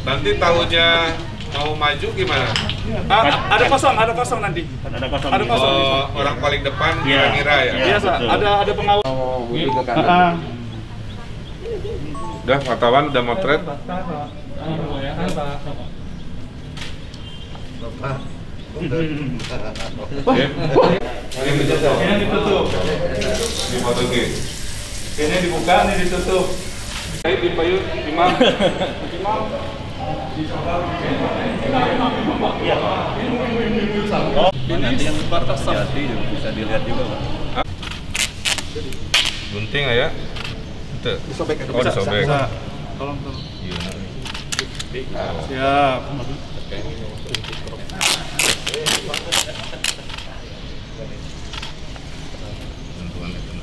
Nanti tahunnya mau maju gimana? Ada kosong nanti. Ada kosong. Oh, orang paling depan kira-kira ya? Biasa, ada pengawal. Udah, wartawan udah motret. Ini ditutup. Di foto G. Ini dibuka, ini ditutup. Di payung, Imam. Nanti yang batas hati bisa dilihat juga, Pak. Gunting ya? Itu. Disobek. Oh, disobek. Tolong. Iya. Siap. Tentuan itu.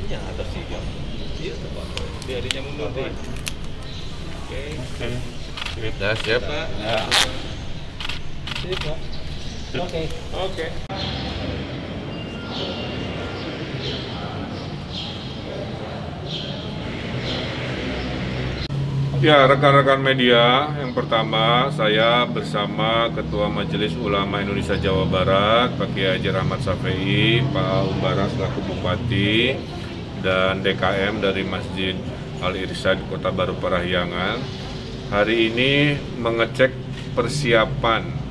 Iya, ada sih yang biarnya mundur deh. Oke. Udah siap. Ya. Sip, Pak. Oke. Ya, rekan-rekan media, yang pertama saya bersama Ketua Majelis Ulama Indonesia Jawa Barat, Pak Kiai Haji Rahmat Shafii, Pak Umbara selaku Bupati, dan DKM dari Masjid Al-Irsyad Kota Baru Parahyangan. Hari ini mengecek persiapan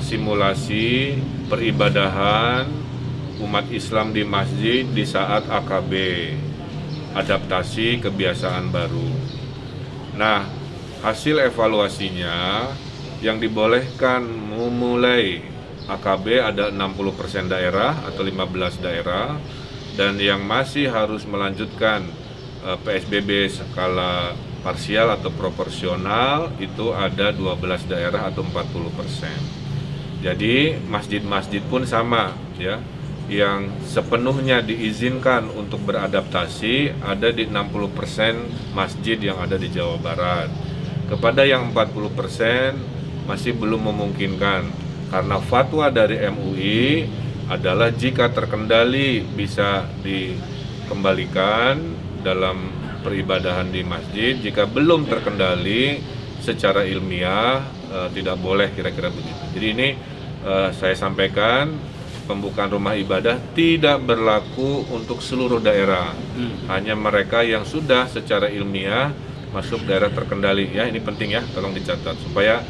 simulasi peribadahan umat Islam di masjid di saat AKB, adaptasi kebiasaan baru. Nah, hasil evaluasinya yang dibolehkan memulai AKB ada 60% daerah atau 15 daerah, dan yang masih harus melanjutkan PSBB skala parsial atau proporsional itu ada 12 daerah atau 40%. Jadi masjid-masjid pun sama ya, yang sepenuhnya diizinkan untuk beradaptasi ada di 60% masjid yang ada di Jawa Barat. Kepada yang 40% masih belum memungkinkan karena fatwa dari MUI adalah jika terkendali bisa dikembalikan dalam peribadahan di masjid, jika belum terkendali secara ilmiah tidak boleh, kira-kira begitu. Jadi ini saya sampaikan, pembukaan rumah ibadah tidak berlaku untuk seluruh daerah, hanya mereka yang sudah secara ilmiah masuk daerah terkendali. Ya, ini penting ya, tolong dicatat supaya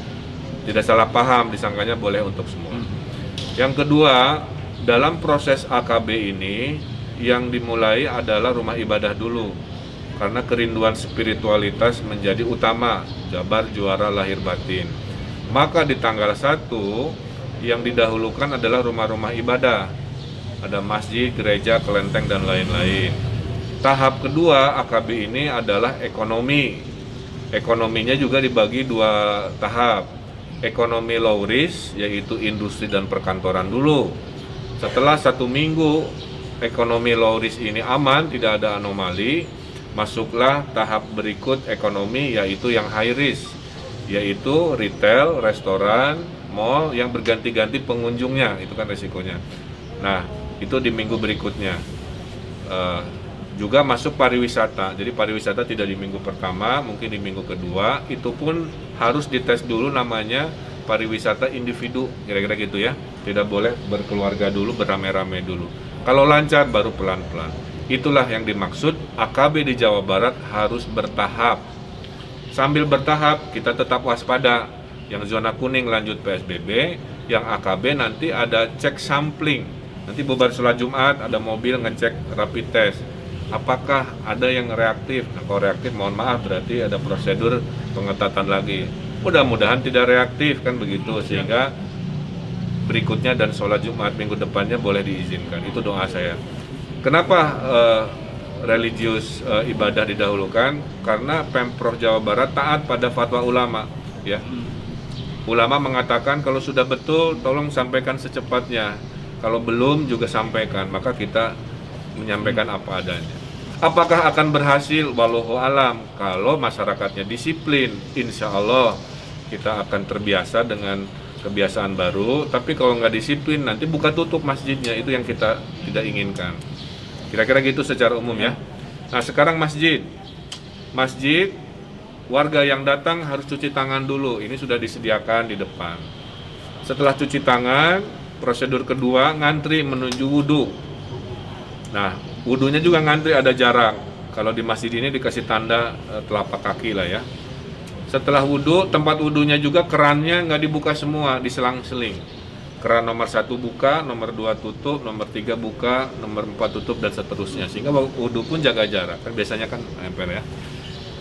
tidak salah paham, disangkanya boleh untuk semua. Yang kedua, dalam proses AKB ini yang dimulai adalah rumah ibadah dulu, karena kerinduan spiritualitas menjadi utama, Jabar juara lahir batin. Maka di tanggal 1 yang didahulukan adalah rumah-rumah ibadah, ada masjid, gereja, kelenteng, dan lain-lain. Tahap kedua AKB ini adalah ekonomi. Ekonominya juga dibagi 2 tahap. Ekonomi low risk, yaitu industri dan perkantoran dulu. Setelah 1 minggu ekonomi low risk ini aman, tidak ada anomali, masuklah tahap berikut ekonomi, yaitu yang high risk, yaitu retail, restoran, mall yang berganti-ganti pengunjungnya, itu kan resikonya. Nah, itu di minggu berikutnya. Juga masuk pariwisata, jadi pariwisata tidak di minggu pertama, mungkin di minggu kedua, itu pun harus dites dulu, namanya pariwisata individu, kira-kira gitu ya. Tidak boleh berkeluarga dulu, beramai-ramai dulu. Kalau lancar baru pelan-pelan. Itulah yang dimaksud AKB di Jawa Barat harus bertahap. Sambil bertahap kita tetap waspada. Yang zona kuning lanjut PSBB, yang AKB nanti ada cek sampling. Nanti bubar sholat Jumat ada mobil ngecek rapid test. Apakah ada yang reaktif? Nah, kalau reaktif mohon maaf, berarti ada prosedur pengetatan lagi. Mudah-mudahan tidak reaktif kan begitu, sehingga berikutnya dan sholat Jumat minggu depannya boleh diizinkan. Itu doa saya. Kenapa religius ibadah didahulukan? Karena Pemprov Jawa Barat taat pada fatwa ulama, ya. Ulama mengatakan kalau sudah betul tolong sampaikan secepatnya. Kalau belum juga sampaikan, maka kita menyampaikan apa adanya. Apakah akan berhasil? Wallahu alam. Kalau masyarakatnya disiplin, insya Allah kita akan terbiasa dengan kebiasaan baru. Tapi kalau nggak disiplin, nanti buka tutup masjidnya, itu yang kita tidak inginkan. Kira-kira gitu secara umum ya. Nah, sekarang masjid warga yang datang harus cuci tangan dulu. Ini sudah disediakan di depan. Setelah cuci tangan, prosedur kedua ngantri menuju wudhu. Nah, wudhunya juga ngantri, ada jarak. Kalau di masjid ini dikasih tanda telapak kaki lah ya. Setelah wudhu, tempat wudhunya juga kerannya nggak dibuka semua, diselang-seling. Keran nomor 1 buka, nomor 2 tutup, nomor 3 buka, nomor 4 tutup, dan seterusnya. Sehingga wudhu pun jaga jarak, kan biasanya kan nempel ya.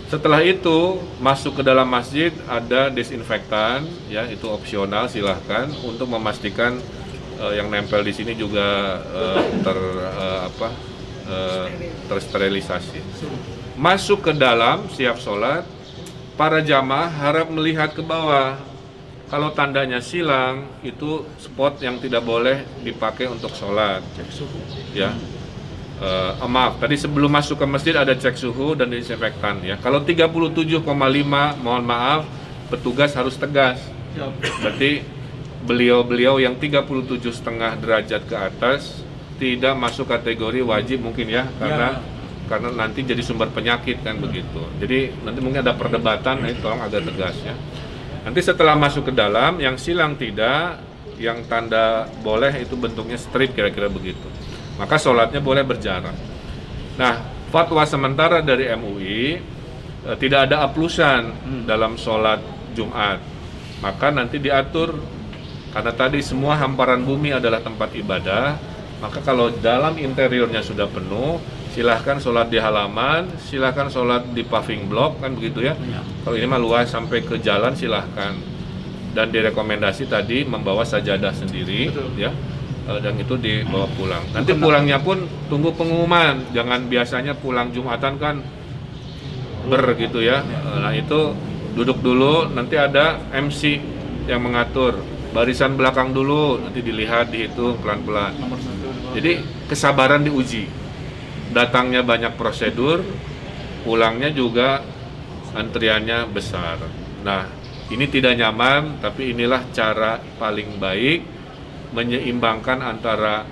Setelah itu, masuk ke dalam masjid, ada disinfektan, ya itu opsional, silahkan untuk memastikan yang nempel di sini juga tersterilisasi. Masuk ke dalam, siap sholat, para jamaah harap melihat ke bawah. Kalau tandanya silang, itu spot yang tidak boleh dipakai untuk sholat. Ya, maaf. Tadi sebelum masuk ke masjid ada cek suhu dan disinfektan. Ya, kalau 37,5, mohon maaf, petugas harus tegas. Berarti beliau-beliau yang 37,5 derajat ke atas tidak masuk kategori wajib mungkin ya, karena nanti jadi sumber penyakit kan begitu. Jadi nanti mungkin ada perdebatan, ini tolong agak tegas ya. Nanti setelah masuk ke dalam, yang silang tidak, yang tanda boleh itu bentuknya strip kira-kira begitu. Maka sholatnya boleh berjarak. Nah, fatwa sementara dari MUI tidak ada aplusan dalam sholat Jumat. Maka nanti diatur, karena tadi semua hamparan bumi adalah tempat ibadah, maka kalau dalam interiornya sudah penuh, silahkan sholat di halaman, silahkan sholat di paving block, kan begitu ya. Kalau ini mah luas sampai ke jalan silahkan. Dan direkomendasi tadi membawa sajadah sendiri, ya, dan itu dibawa pulang. Nanti pulangnya pun tunggu pengumuman, jangan biasanya pulang Jumatan kan gitu ya. Nah itu duduk dulu, nanti ada MC yang mengatur. Barisan belakang dulu, nanti dilihat, dihitung pelan-pelan. Jadi kesabaran diuji. Datangnya banyak prosedur, pulangnya juga antriannya besar. Nah, ini tidak nyaman, tapi inilah cara paling baik menyeimbangkan antara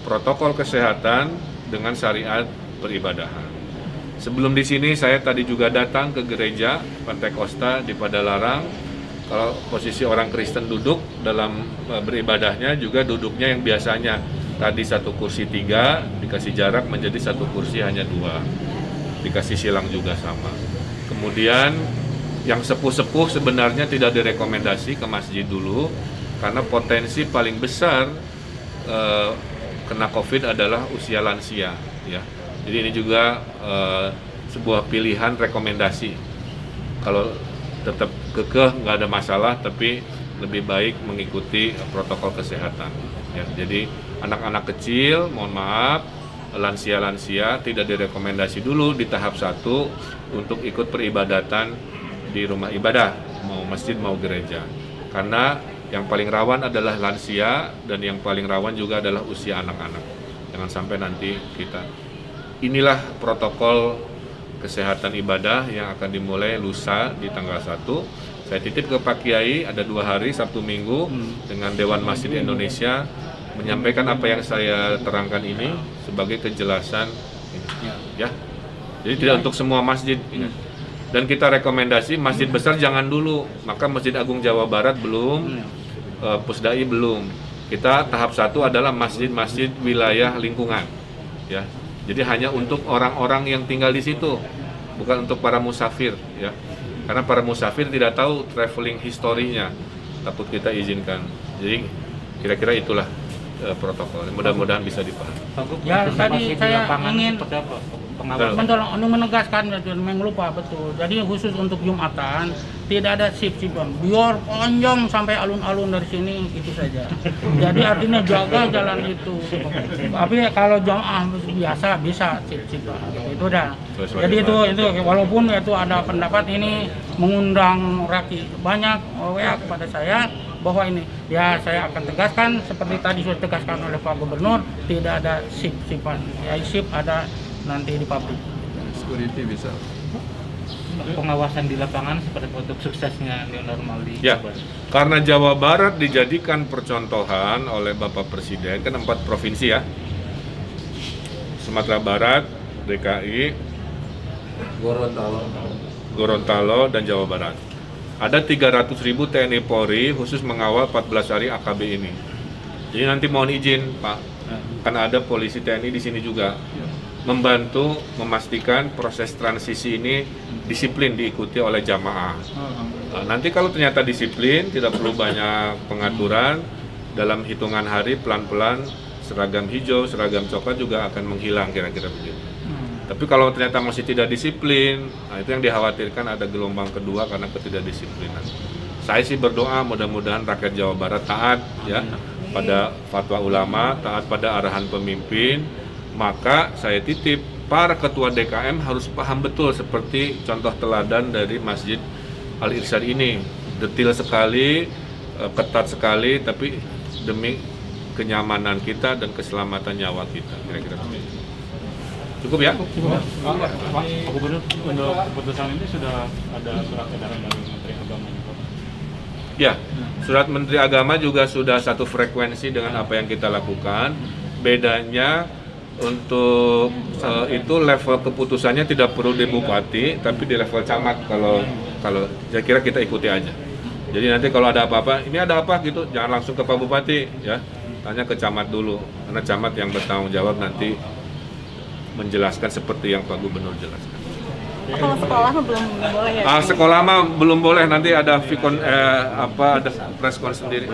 protokol kesehatan dengan syariat peribadahan. Sebelum di sini saya tadi juga datang ke gereja Pantai Kosta di Padalarang. Kalau posisi orang Kristen duduk dalam beribadahnya juga duduknya yang biasanya tadi 1 kursi 3, dikasih jarak menjadi 1 kursi hanya 2, dikasih silang juga sama. Kemudian yang sepuh-sepuh sebenarnya tidak direkomendasi ke masjid dulu, karena potensi paling besar kena COVID adalah usia lansia. Ya. Jadi ini juga sebuah pilihan rekomendasi. Kalau tetap kekeh nggak ada masalah, tapi lebih baik mengikuti protokol kesehatan. Ya, jadi anak-anak kecil, mohon maaf, lansia-lansia tidak direkomendasi dulu di tahap 1 untuk ikut peribadatan di rumah ibadah, mau masjid mau gereja. Karena yang paling rawan adalah lansia dan yang paling rawan juga adalah usia anak-anak. Jangan sampai nanti kita. Inilah protokol kesehatan ibadah yang akan dimulai lusa di tanggal 1. Saya titip ke Pak Kiai, ada 2 hari, Sabtu Minggu, dengan Dewan Masjid Indonesia, menyampaikan apa yang saya terangkan ini sebagai kejelasan ini. Ya. Jadi tidak untuk semua masjid. Dan kita rekomendasi masjid besar jangan dulu, maka Masjid Agung Jawa Barat belum, Pusdai belum. Kita tahap 1 adalah masjid-masjid wilayah lingkungan. Ya. Jadi hanya untuk orang-orang yang tinggal di situ, bukan untuk para musafir, ya. Karena para musafir tidak tahu traveling historinya, takut kita izinkan. Jadi kira-kira itulah protokol. Mudah-mudahan bisa dipahami. Ya tadi saya ingin betul menegaskan, lupa betul. Jadi khusus untuk Jumatan tidak ada sip-sipan. Biar panjang sampai alun-alun dari sini itu saja. Jadi artinya jaga jalan itu. Tapi kalau jamaah biasa bisa sip-sipan. Itu dah. Jadi itu walaupun itu ada pendapat ini mengundang rakyat banyak WA kepada saya bahwa ini ya saya akan tegaskan seperti tadi sudah tegaskan oleh Pak Gubernur, tidak ada sip-sipan. Ya sip ada nanti di pabrik. Security bisa. Pengawasan di lapangan seperti untuk suksesnya new normal di Ya, Jawa Barat. karena Jawa Barat dijadikan percontohan oleh Bapak Presiden, kan 4 provinsi ya, Sumatera Barat, DKI, Gorontalo, dan Jawa Barat. Ada 300.000 TNI Polri khusus mengawal 14 hari AKB ini. Jadi nanti mohon izin Pak, karena ada polisi TNI di sini juga, membantu memastikan proses transisi ini disiplin diikuti oleh jamaah. Nanti kalau ternyata disiplin, tidak perlu banyak pengaturan, dalam hitungan hari pelan-pelan seragam hijau, seragam coklat juga akan menghilang kira-kira begitu. Tapi kalau ternyata masih tidak disiplin, nah itu yang dikhawatirkan ada gelombang kedua karena ketidakdisiplinan. Saya sih berdoa mudah-mudahan rakyat Jawa Barat taat ya pada fatwa ulama, taat pada arahan pemimpin. Maka saya titip para ketua DKM harus paham betul seperti contoh teladan dari Masjid Al-Irsyad ini. Detil sekali, ketat sekali, tapi demi kenyamanan kita dan keselamatan nyawa kita. Kira-kira begitu. Cukup ya? Pak Gubernur, untuk keputusan ini sudah ada surat edaran dari Menteri Agama juga? Ya, surat Menteri Agama juga sudah satu frekuensi dengan apa yang kita lakukan. Bedanya untuk itu level keputusannya tidak perlu di bupati, tapi di level camat. Kalau saya kira kita ikuti aja. Jadi nanti kalau ada apa-apa, ini ada apa gitu, jangan langsung ke Pak Bupati ya, tanya ke camat dulu, karena camat yang bertanggung jawab nanti menjelaskan seperti yang Pak Gubernur jelaskan. Kalau sekolah mah belum boleh ya? Sekolah mah belum boleh, nanti ada ada preskon sendiri.